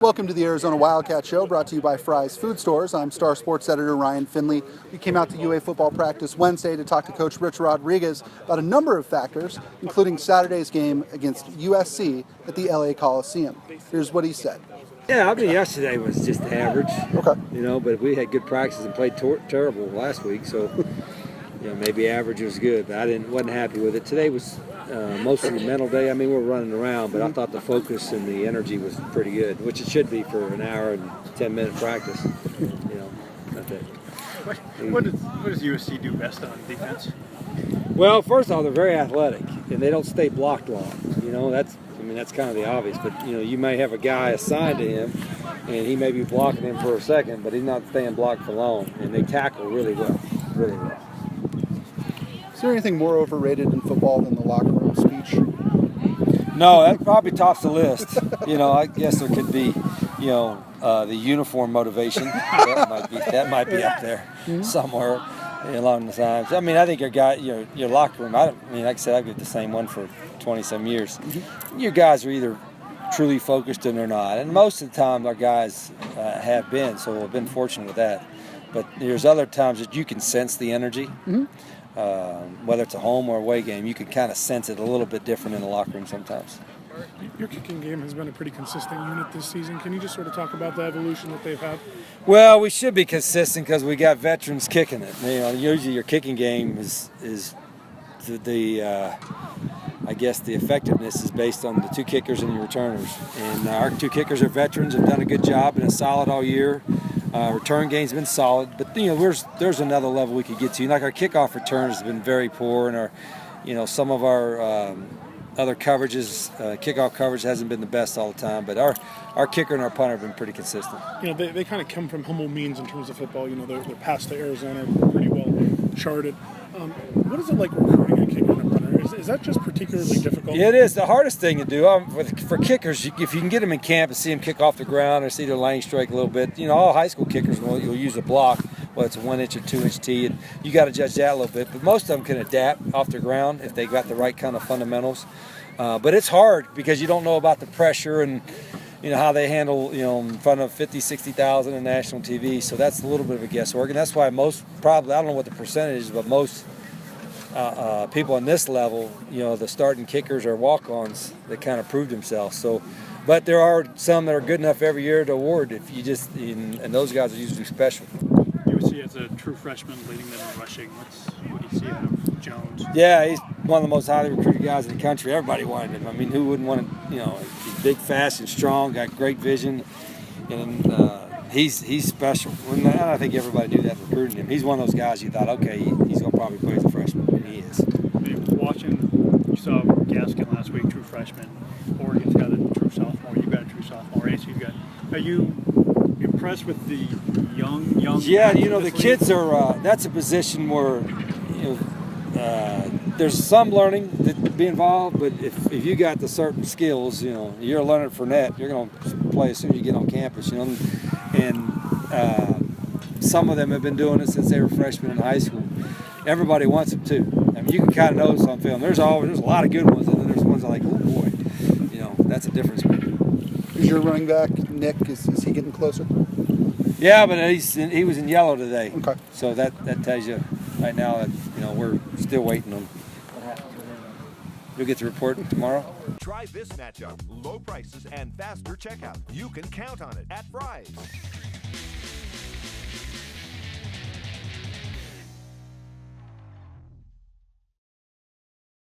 Welcome to the Arizona Wildcat Show, brought to you by Fry's Food Stores. I'm Star Sports Editor Ryan Finley. We came out to UA football practice Wednesday to talk to Coach RichRod about a number of factors, including Saturday's game against USC at the LA Coliseum. Here's what he said. Yeah, I mean, yesterday was just average. Okay. But we had good practice and played terrible last week, so maybe average was good, but wasn't happy with it. Today was mostly a mental day. I mean, we're running around, but I thought the focus and the energy was pretty good, which it should be for an hour and 10-minute practice. Not that. What does USC do best on defense? Well, first of all, they're very athletic, and they don't stay blocked long. That's kind of the obvious, but you may have a guy assigned to him, and he may be blocking him for a second, but he's not staying blocked for long, and they tackle really well, really well. Is there anything more overrated in football than the locker room speech? No, that probably tops the list. I guess there could be, the uniform motivation. That might be up there somewhere along the times. I mean, I think your locker room. Like I said, I've got the same one for 20-some years. Your guys are either truly focused and they're not, and most of the time our guys have been. So we've been fortunate with that. But there's other times that you can sense the energy. Whether it's a home or away game, you can kind of sense it a little bit different in the locker room sometimes. Your kicking game has been a pretty consistent unit this season. Can you just sort of talk about the evolution that they've had? Well, we should be consistent because we got veterans kicking it. Usually your kicking game is I guess the effectiveness is based on the two kickers and your returners. And our two kickers are veterans, have done a good job and are solid all year. Return game's been solid, but there's another level we could get to. Like our kickoff return has been very poor, and some of our other coverages, kickoff coverage hasn't been the best all the time. But our kicker and our punter have been pretty consistent. They kind of come from humble means in terms of football. Their paths to Arizona are pretty well charted. What is it like recruiting a kicker and a punter? Is that just particularly difficult? Yeah, it is. The hardest thing to do for kickers, if you can get them in camp and see them kick off the ground or see their lane strike a little bit, all high school kickers will use a block, whether it's a 1-inch or 2-inch tee, and you got to judge that a little bit. But most of them can adapt off the ground if they got the right kind of fundamentals. But it's hard because you don't know about the pressure and how they handle, in front of 50, 60,000 in national TV. So that's a little bit of a guesswork. And that's why I don't know what the percentage is, but most people on this level, the starting kickers are walk-ons that kind of prove themselves. So, but there are some that are good enough every year to award and those guys are usually special. USC has a true freshman leading them in rushing. What do you see out of Jones? Yeah, he's one of the most highly recruited guys in the country. Everybody wanted him. I mean, who wouldn't want him? He's big, fast, and strong, got great vision, and he's special. And I think everybody knew that recruiting him. He's one of those guys you thought, okay, he's going to probably play as a freshman, and he is. You saw Gaskin last week, true freshman. Oregon's got a true sophomore. You've got a true sophomore. Are you impressed with the young? Yeah, the kids are. That's a position where there's some learning that be involved, but if you got the certain skills, you're a Leonard Fournette. You're going to play as soon as you get on campus, and some of them have been doing it since they were freshmen in high school. Everybody wants them too. I mean, you can kind of notice on film. There's a lot of good ones, and then there's ones that are like, oh boy, that's a difference. Is your running back Nick? Is he getting closer? Yeah, but he was in yellow today. Okay. So that tells you right now that we're still waiting on. You'll get the report tomorrow. Try this matchup. Low prices and faster checkout. You can count on it at Fry's.